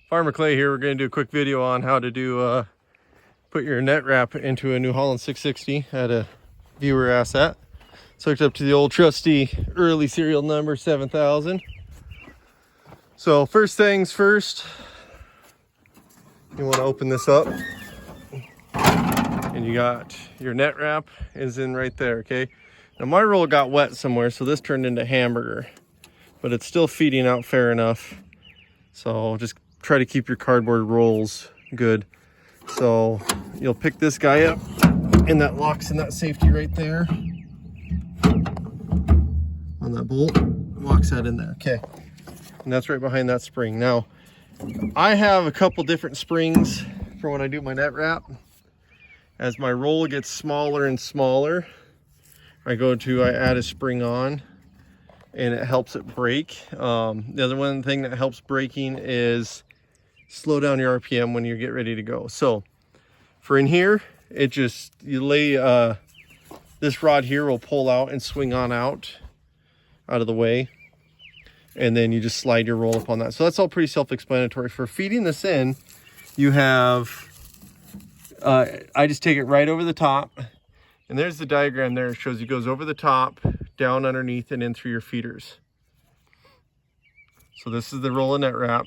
Farmer Clay here. We're going to do a quick video on how to do put your net wrap into a New Holland 660 at a viewer asset. It's hooked up to the old trusty early serial number 7000. So first things first, you want to open this up, and you got your net wrap is in right there. Okay, now my roll got wet somewhere, so this turned into hamburger, but it's still feeding out fair enough. So just try to keep your cardboard rolls good. So you'll pick this guy up, and that locks in that safety right there on that bolt, locks that in there. Okay, and that's right behind that spring. Now I have a couple different springs for when I do my net wrap. As my roll gets smaller and smaller, I add a spring on, and it helps it break. The other one thing that helps breaking is slow down your RPM when you get ready to go. So for in here, you lay this rod here will pull out and swing on out of the way, and then you just slide your roll up on that. So that's all pretty self-explanatory. For feeding this in, you have I just take it right over the top, and there's the diagram there. It shows it goes over the top, down underneath, and in through your feeders. So this is the roll of net wrap.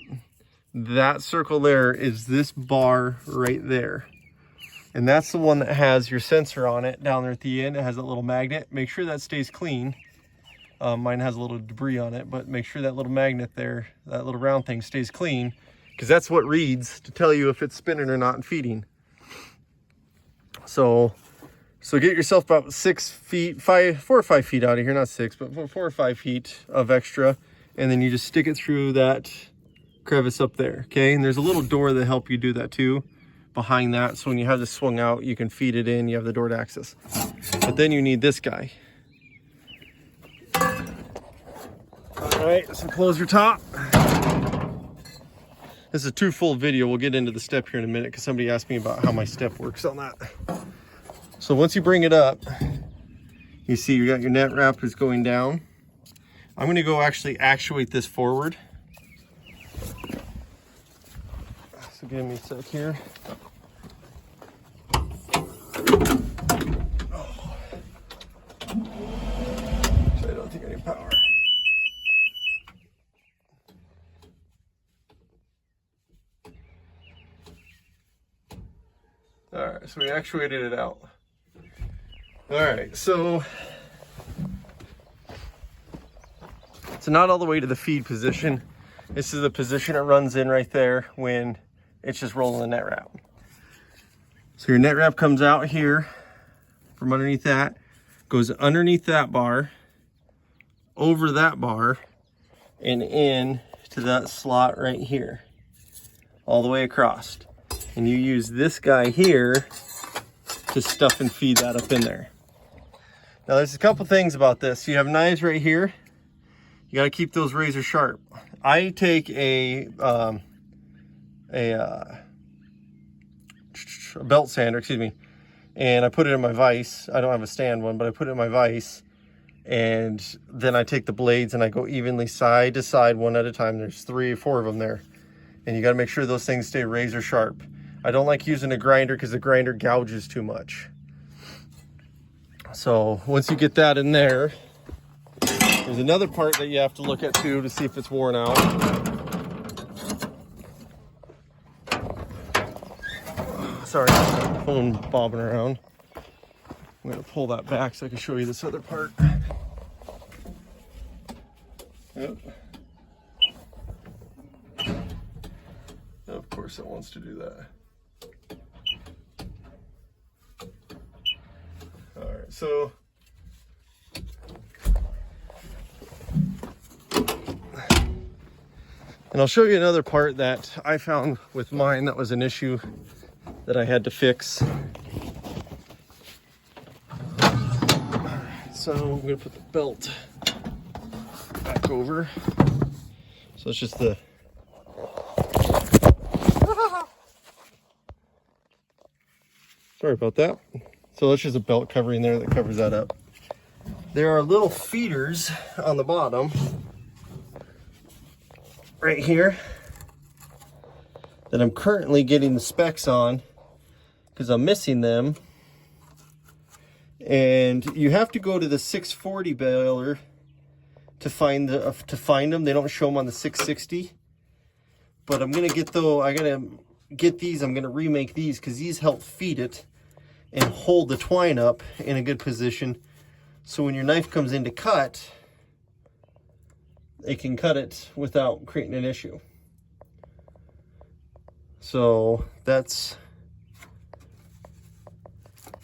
That circle there is this bar right there, and that's the one that has your sensor on it down there at the end. It has that little magnet. Make sure that stays clean. Mine has a little debris on it, but make sure that little magnet there, that little round thing, stays clean, because that's what reads to tell you if it's spinning or not and feeding. So get yourself about 6 feet, 4 or 5 feet out of here, not 6, but 4 or 5 feet of extra, and then you just stick it through that crevice up there. Okay, and there's a little door that help you do that too behind that, so when you have this swung out, you can feed it in, you have the door to access. But then you need this guy. All right, so close your top. This is a twofold video. We'll get into the step here in a minute, because somebody asked me about how my step works on that. So once you bring it up, you see you got your net wrap is going down. I'm going to go actually actuate this forward. So give me a sec here. Oh. So I don't think I need power. All right, so we actuated it out. All right, so it's not all the way to the feed position. This is the position it runs in right there when it's just rolling the net wrap. So your net wrap comes out here from underneath that, goes underneath that bar, over that bar, and in to that slot right here, all the way across. And you use this guy here to stuff and feed that up in there. Now there's a couple things about this. You have knives right here. You got to keep those razor sharp. I take a belt sander, and I put it in my vise. I don't have a stand one, but I put it in my vise, and then I take the blades and I go evenly side to side, one at a time. There's 3 or 4 of them there, and you got to make sure those things stay razor sharp. I don't like using a grinder because the grinder gouges too much. So once you get that in there, there's another part that you have to look at too to see if it's worn out. Sorry, the phone bobbing around. I'm going to pull that back so I can show you this other part. Yep. Of course it wants to do that. All right, so and I'll show you another part that I found with mine that was an issue that I had to fix. So I'm going to put the belt back over. So it's just the sorry about that. So that's just a belt covering there that covers that up. There are little feeders on the bottom right here that I'm currently getting the specs on because I'm missing them. And you have to go to the 640 baler to find them. They don't show them on the 660. But I'm gonna get these. I'm gonna remake these because these help feed it and hold the twine up in a good position. So when your knife comes in to cut, it can cut it without creating an issue. So that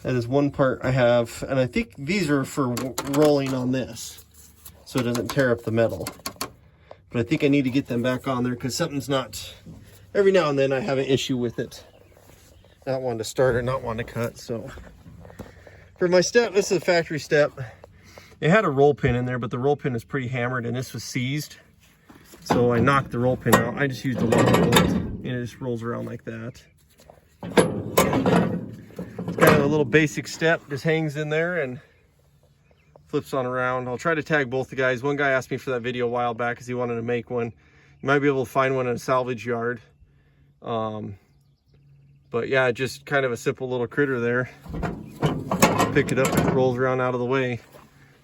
is one part I have, and I think these are for rolling on this so it doesn't tear up the metal. But I think I need to get them back on there because something's not, every now and then I have an issue with it. Not wanting to start or not wanting to cut. So for my step, this is a factory step. It had a roll pin in there, but the roll pin is pretty hammered and this was seized. So I knocked the roll pin out. I just used a long bolt and it just rolls around like that. It's kind of a little basic step, just hangs in there and flips on around. I'll try to tag both the guys. One guy asked me for that video a while back because he wanted to make one. You might be able to find one in a salvage yard. But yeah, just kind of a simple little critter there. Pick it up and it rolls around out of the way.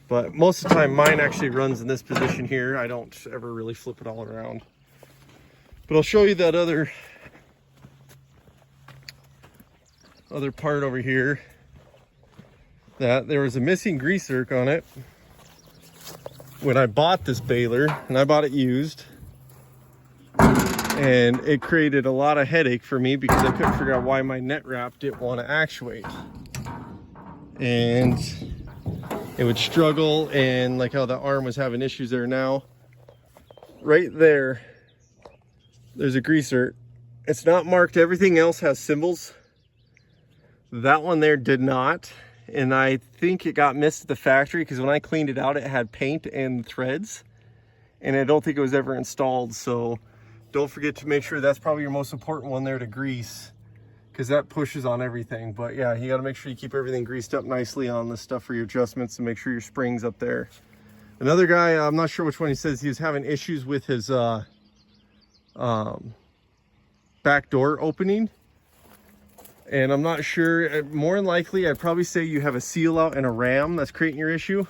But most of the time mine actually runs in this position here. I don't ever really flip it all around. But I'll show you that other part over here. That there was a missing grease zerk on it when I bought this baler, and I bought it used. And it created a lot of headache for me because I couldn't figure out why my net wrap didn't want to actuate. And it would struggle, and like how the arm was having issues there now. Right there, there's a grease zerk. It's not marked. Everything else has symbols. That one there did not. And I think it got missed at the factory because when I cleaned it out, it had paint and threads. And I don't think it was ever installed. So don't forget to make sure that's probably your most important one there to grease, because that pushes on everything. But yeah, you got to make sure you keep everything greased up nicely on this stuff for your adjustments and make sure your spring's up there. Another guy, I'm not sure which one, he says he was having issues with his back door opening. And I'm not sure, more than likely, I'd probably say you have a seal out and a ram that's creating your issue.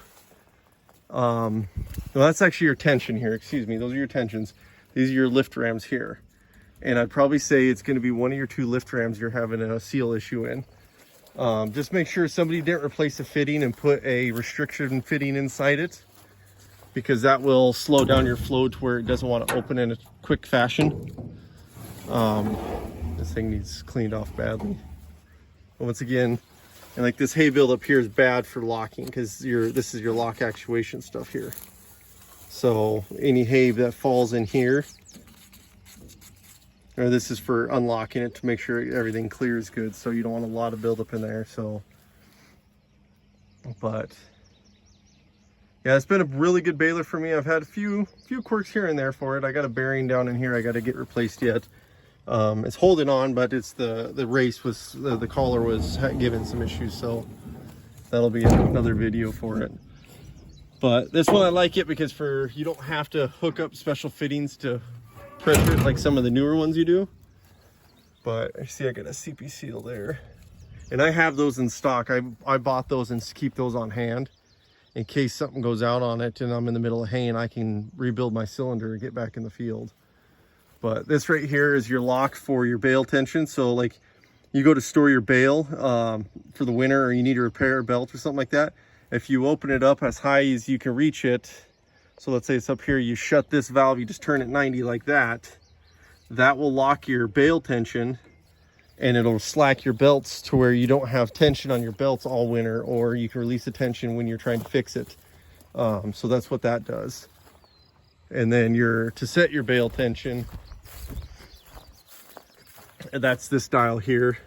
Well, that's actually your tension here, excuse me. Those are your tensions. These are your lift rams here. And I'd probably say it's gonna be one of your two lift rams you're having a seal issue in. Just make sure somebody didn't replace the fitting and put a restriction fitting inside it, because that will slow down your flow to where it doesn't want to open in a quick fashion. This thing needs cleaned off badly. But once again, and like this hay build up here is bad for locking because this is your lock actuation stuff here. So any hay that falls in here, or this is for unlocking it to make sure everything clears good. So you don't want a lot of buildup in there. So, but yeah, it's been a really good baler for me. I've had a few quirks here and there for it. I got a bearing down in here I got to get replaced yet. It's holding on, but it's the race was, the collar was giving some issues, so that'll be another video for it. But this one I like it because you don't have to hook up special fittings to pressure it like some of the newer ones you do. But I see I got a CP seal there, and I have those in stock. I bought those and keep those on hand in case something goes out on it and I'm in the middle of haying. I can rebuild my cylinder and get back in the field. But this right here is your lock for your bale tension. So like you go to store your bale for the winter, or you need to repair a belt or something like that. If you open it up as high as you can reach it, so let's say it's up here, you shut this valve, you just turn it 90 like that, that will lock your bale tension, and it'll slack your belts to where you don't have tension on your belts all winter, or you can release the tension when you're trying to fix it. So that's what that does. And then to set your bale tension, that's this dial here.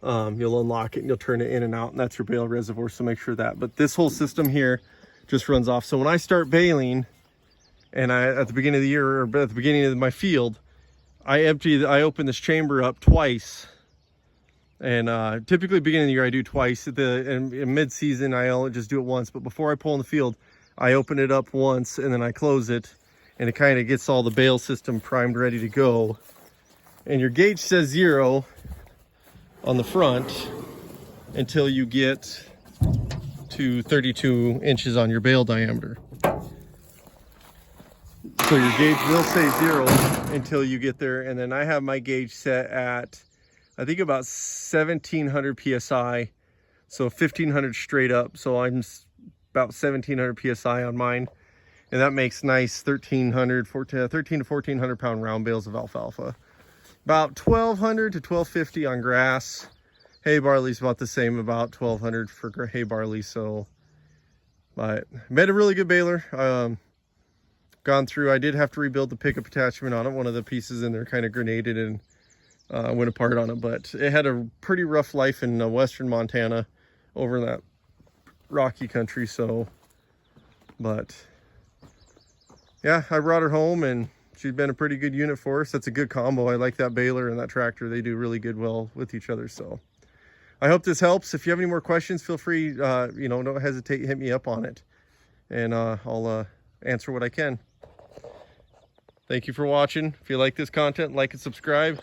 You'll unlock it and you'll turn it in and out, and that's your bale reservoir, so make sure that. But this whole system here just runs off. So when I start baling, and at the beginning of the year, or at the beginning of my field, I open this chamber up twice. And typically beginning of the year I do twice. In mid-season I'll just do it once, but before I pull in the field, I open it up once and then I close it, and it kind of gets all the bale system primed, ready to go. And your gauge says 0 on the front until you get to 32 inches on your bale diameter. So your gauge will say 0 until you get there. And then I have my gauge set at, I think, about 1700 PSI. So 1500 straight up. So I'm about 1700 PSI on mine. And that makes nice 13 to 1400 pound round bales of alfalfa. About 1200 to 1250 on grass. Hay barley's about the same, about 1200 for hay barley. So, but made a really good baler. Gone through, I did have to rebuild the pickup attachment on it. One of the pieces in there kind of grenaded and went apart on it, but it had a pretty rough life in western Montana over in that rocky country. So, but yeah, I brought her home and she's been a pretty good unit for us. That's a good combo. I like that baler and that tractor. They do really good well with each other. So I hope this helps. If you have any more questions, feel free, you know, don't hesitate to hit me up on it, and I'll answer what I can. Thank you for watching. If you like this content, like and subscribe.